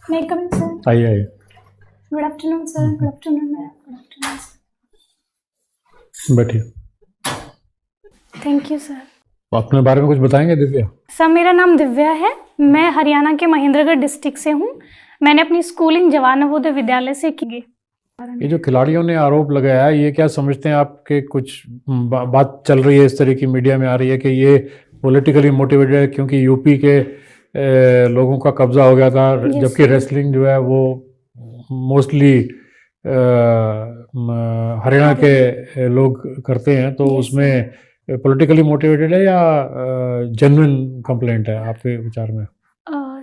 May I come in, sir? आइए आइए। Good afternoon, sir. Good afternoon, ma'am. Good afternoon, sir. बैठिए। Thank you, sir. अपने बारे में कुछ बताएंगे दिव्या? सर मेरा नाम दिव्या है। मैं हरियाणा के महेंद्रगढ़ डिस्ट्रिक्ट से हूँ। मैंने अपनी स्कूलिंग जवाहर नवोदय विद्यालय से की है। ये जो खिलाड़ियों ने आरोप लगाया है, ये क्या समझते हैं आपके? कुछ बात चल रही है इस तरह की, मीडिया में आ रही है कि ये पॉलिटिकली मोटिवेटेड है क्योंकि यूपी के लोगों का कब्जा हो गया था, जबकि रेसलिंग जो है वो मोस्टली हरियाणा के लोग करते हैं, तो उसमें पॉलिटिकली मोटिवेटेड है या जेन्युइन कंप्लेंट है आपके विचार में?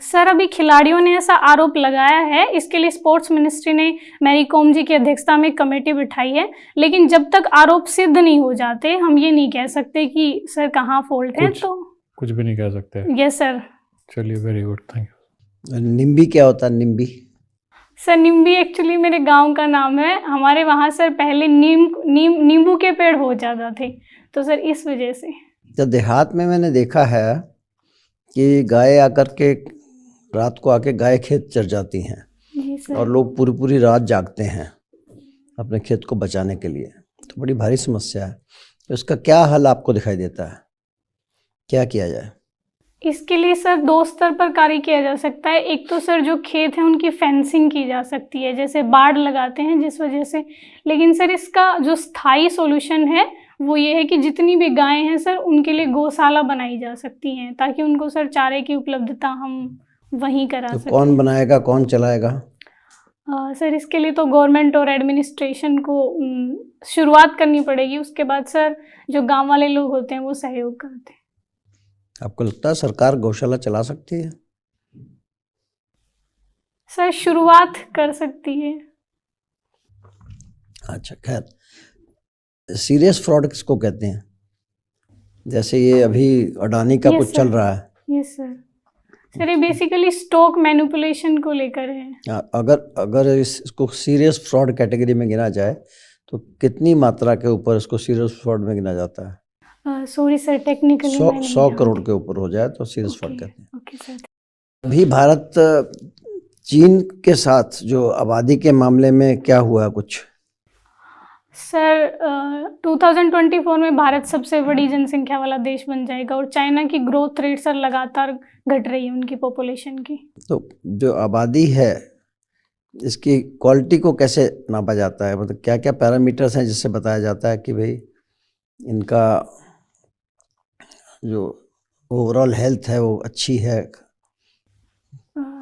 सर अभी खिलाड़ियों ने ऐसा आरोप लगाया है, इसके लिए स्पोर्ट्स मिनिस्ट्री ने मैरी कॉम जी की अध्यक्षता में कमेटी बिठाई है, लेकिन जब तक आरोप सिद्ध नहीं हो जाते हम ये नहीं कह सकते कि सर कहाँ फॉल्ट है। तो कुछ भी नहीं कह सकते। Yes sir. चलिए, वेरी गुड, थैंक यू। निम्बी क्या होता है? निम्बी सर निम्बी एक्चुअली मेरे गांव का नाम है। हमारे वहाँ सर पहले नींबू के पेड़ बहुत ज़्यादा थे, तो सर इस वजह से। तो देहात में मैंने देखा है कि गाय आकर के रात को आके गाय खेत चर जाती हैं। जी सर। और लोग पूरी पूरी रात जागते हैं अपने खेत को बचाने के लिए, तो बड़ी भारी समस्या है। तो इसका क्या हल आपको दिखाई देता है? क्या किया जाए? इसके लिए सर दो स्तर पर कार्य किया जा सकता है। एक तो सर जो खेत है उनकी फेंसिंग की जा सकती है, जैसे बाड़ लगाते हैं जिस वजह से। लेकिन सर इसका जो स्थायी सॉल्यूशन है वो ये है कि जितनी भी गायें हैं सर उनके लिए गौशाला बनाई जा सकती हैं, ताकि उनको सर चारे की उपलब्धता हम वहीं करा तो सकें। कौन बनाएगा, कौन चलाएगा? सर इसके लिए तो गवर्नमेंट और एडमिनिस्ट्रेशन को शुरुआत करनी पड़ेगी, उसके बाद सर जो गांव वाले लोग होते हैं वो सहयोग करते हैं। आपको लगता है सरकार गौशाला चला सकती है? सर शुरुआत कर सकती है। अच्छा, खैर, सीरियस फ्रॉड किसको कहते हैं? जैसे ये अभी अडानी का कुछ चल रहा है। Yes sir. सर ये बेसिकली स्टॉक मैनिपुलेशन को लेकर है। अगर इसको सीरियस फ्रॉड कैटेगरी में गिना जाए तो कितनी मात्रा के ऊपर इसको सीरियस फ्रॉड में गिना जाता है? सॉरी सर, टेक्निकली 100 करोड़ के ऊपर हो जाए तो सीरियस फ्रॉड कहते हैं। Okay sir. अभी भारत चीन के साथ जो आबादी के मामले में क्या हुआ कुछ? सर 2024 में भारत सबसे बड़ी जनसंख्या वाला देश बन जाएगा और चाइना की ग्रोथ रेट सर लगातार घट रही है उनकी पॉपुलेशन की। तो जो आबादी है इसकी क्वालिटी को कैसे नापा जाता है? मतलब क्या क्या पैरामीटर्स हैं जिससे बताया जाता है कि भाई इनका जो ओवरऑल हेल्थ है वो अच्छी है?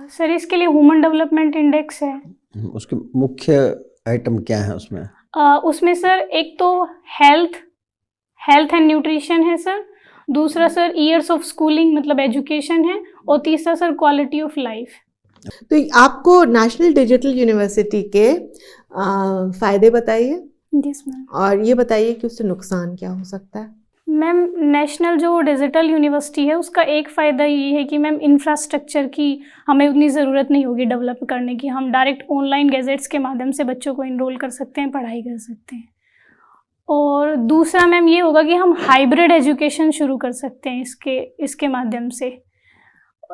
सर इसके लिए ह्यूमन डेवलपमेंट इंडेक्स है। उसके मुख्य आइटम क्या है उसमें? उसमें सर एक तो हेल्थ एंड न्यूट्रिशन है सर, दूसरा सर ईयर्स ऑफ स्कूलिंग मतलब एजुकेशन है, और तीसरा सर क्वालिटी ऑफ लाइफ। तो आपको नेशनल डिजिटल यूनिवर्सिटी के फ़ायदे बताइए। Yes ma'am. और ये बताइए कि उससे नुकसान क्या हो सकता है? मैम नेशनल जो डिजिटल यूनिवर्सिटी है उसका एक फ़ायदा ये है कि मैम इंफ्रास्ट्रक्चर की हमें उतनी ज़रूरत नहीं होगी डेवलप करने की। हम डायरेक्ट ऑनलाइन गैजेट्स के माध्यम से बच्चों को इनरोल कर सकते हैं, पढ़ाई कर सकते हैं। और दूसरा मैम ये होगा कि हम हाइब्रिड एजुकेशन शुरू कर सकते हैं इसके माध्यम से।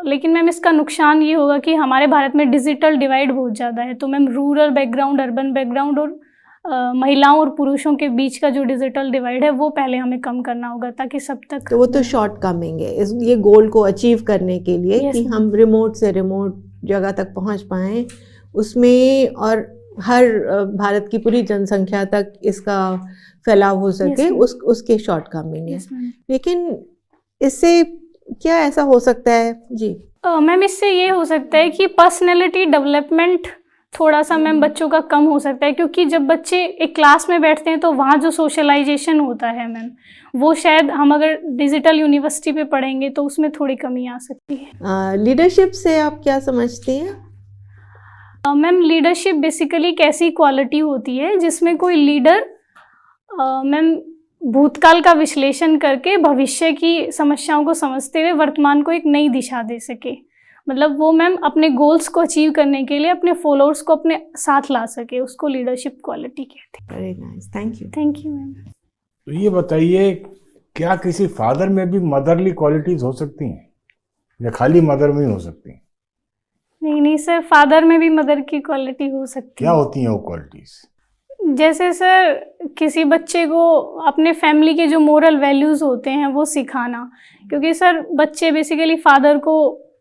लेकिन मैम इसका नुकसान ये होगा कि हमारे भारत में डिजिटल डिवाइड बहुत ज़्यादा है। तो ma'am rural background, urban background और महिलाओं और पुरुषों के बीच का जो डिजिटल डिवाइड है वो पहले हमें कम करना होगा, ताकि सब तक। तो वो तो शॉर्ट कमिंग है ये गोल को अचीव करने के लिए कि हम रिमोट से रिमोट जगह तक पहुंच पाएँ उसमें, और हर भारत की पूरी जनसंख्या तक इसका फैलाव हो सके, उसके शॉर्ट कमिंग है। लेकिन इससे क्या ऐसा हो सकता है? जी मैम इससे ये हो सकता है कि पर्सनैलिटी डेवलपमेंट थोड़ा सा मैम बच्चों का कम हो सकता है, क्योंकि जब बच्चे एक क्लास में बैठते हैं तो वहाँ जो सोशलाइजेशन होता है मैम वो शायद हम अगर डिजिटल यूनिवर्सिटी पे पढ़ेंगे तो उसमें थोड़ी कमी आ सकती है। लीडरशिप से आप क्या समझती हैं? मैम लीडरशिप बेसिकली एक ऐसी क्वालिटी होती है जिसमें कोई लीडर मैम भूतकाल का विश्लेषण करके भविष्य की समस्याओं को समझते हुए वर्तमान को एक नई दिशा दे सके। मतलब वो मैम अपने गोल्स को अचीव करने के लिए अपने फॉलोअर्स को अपने साथ ला सके, उसको लीडरशिप क्वालिटी कहते हैं। Very nice, thank you. Thank you ma'am. तो ये बताइए, क्या किसी फादर में भी मदरली क्वालिटीज हो सकती हैं या खाली मदर में ही हो सकती हैं? नहीं नहीं सर, फादर में भी मदर की क्वालिटी हो सकती क्या है। होती हैं वो क्वालिटीज? जैसे सर किसी बच्चे को अपने फैमिली के जो मोरल वैल्यूज़ होते हैं वो सिखाना, क्योंकि सर बच्चे बेसिकली फादर को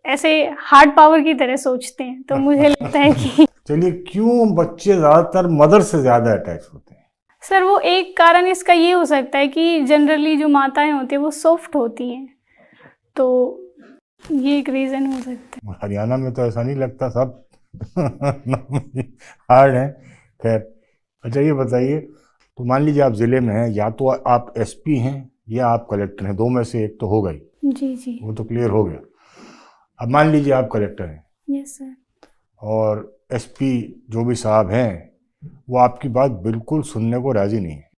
ऐसे हार्ड पावर की तरह सोचते हैं, तो मुझे लगता है कि चलिए, क्यों बच्चे ज्यादातर मदर से ज्यादा अटैच होते हैं? सर वो एक कारण इसका ये हो सकता है कि जनरली जो माताएं होती हैं वो सॉफ्ट होती हैं, तो ये एक रीज़न हो सकता है। हरियाणा में तो ऐसा नहीं लगता, सब हार्ड है। खैर, अच्छा ये बताइए, तो मान लीजिए आप जिले में हैं, या तो आप एसपी हैं या आप कलेक्टर हैं, दो में से एक तो हो गई, जी जी। वो तो क्लियर हो गया। अब मान लीजिए आप कलेक्टर हैं यस सर। और एसपी जो भी साहब हैं वो आपकी बात बिल्कुल सुनने को राजी नहीं है,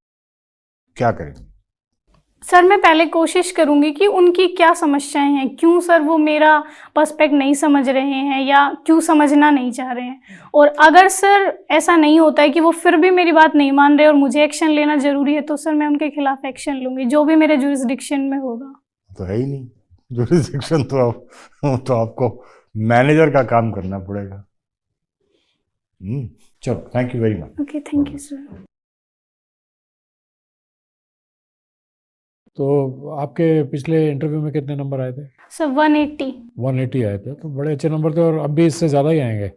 क्या करें? सर मैं पहले कोशिश करूंगी कि उनकी क्या समस्याएं हैं, क्यों सर वो मेरा पर्सपेक्ट नहीं समझ रहे हैं या क्यों समझना नहीं चाह रहे हैं, और अगर सर ऐसा नहीं होता है कि वो फिर भी मेरी बात नहीं मान रहे और मुझे एक्शन लेना ज़रूरी है, तो सर मैं उनके खिलाफ एक्शन लूँगी जो भी मेरे जुरिस्डिक्शन में होगा। तो है ही नहीं जुरिस्डिक्शन, तो आपको मैनेजर का काम करना पड़ेगा। चलो, thank you very much. Okay, thank you sir. तो आपके पिछले इंटरव्यू में कितने नंबर आए थे? सर 180। 180 आए थे, तो बड़े अच्छे नंबर थे, और अब भी इससे ज़्यादा ही आएंगे।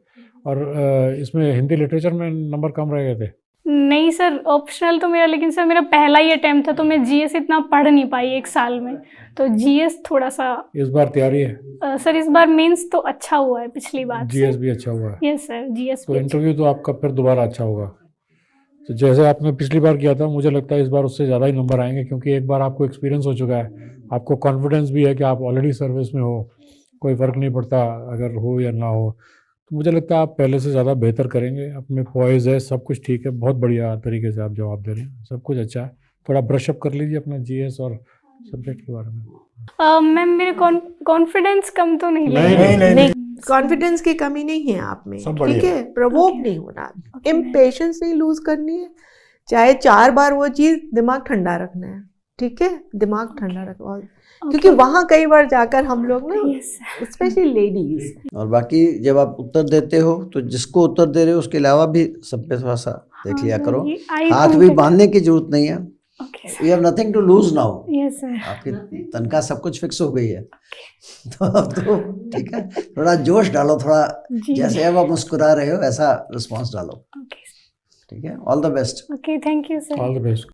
और इसमें हिंदी लिटरेचर में नंबर कम रह गए थे? नहीं सर, ऑप्शनल तो मेरा, लेकिन सर मेरा पहला ही अटेम्प्ट था, तो मैं जीएस इतना पढ़ नहीं पाई एक साल में, तो जीएस थोड़ा सा। इस बार तैयारी है? सर इस बार मेंस तो अच्छा हुआ है पिछली बार से। जीएस भी अच्छा हुआ है? यस सर, जीएस तो भी इंटरव्यू तो आपका फिर दोबारा अच्छा होगा। तो जैसे आपने पिछली बार किया था, मुझे लगता है इस बार उससे ज़्यादा ही नंबर आएंगे, क्योंकि एक बार आपको एक्सपीरियंस हो चुका है, आपको कॉन्फिडेंस भी है कि आप ऑलरेडी सर्विस में हो, कोई फ़र्क नहीं पड़ता अगर हो या ना हो। तो मुझे लगता है आप पहले से ज़्यादा बेहतर करेंगे, अपने पॉइज है, सब कुछ ठीक है, बहुत बढ़िया तरीके से आप जवाब दे रहे हैं, सब कुछ अच्छा है। थोड़ा ब्रशअप कर लीजिए अपना जीएस और सब्जेक्ट के बारे में। मैम मेरे कॉन्फिडेंस कम तो नहीं नहीं, लगा। नहीं, कॉन्फिडेंस की कमी नहीं है आप में, सब बढ़िया ठीक है। प्रवोक Okay. नहीं होना, Okay, इम्पेशेंस नहीं लूज करनी है, चाहे 4 बार वो चीज, दिमाग ठंडा रखना है, ठीक है। दिमाग ठंडा रखो, क्योंकि वहां कई बार जाकर हम लोग ना, यस स्पेशली लेडीज, और बाकी जब आप उत्तर देते हो तो जिसको उत्तर दे रहे हो उसके अलावा भी सब पे थोड़ा सा देख लिया करो। हाथ भी बांधने की जरूरत नहीं है, okay you have nothing to lose now. Yes sir. आपकी तनख्वाह सब कुछ फिक्स हो गई है, तो ठीक है, थोड़ा जोश डालो, थोड़ा जी। जैसे अब आप मुस्कुरा रहे हो ऐसा रिस्पॉन्स डालो, ओके ठीक है। All the best. Okay, thank you sir. All the best.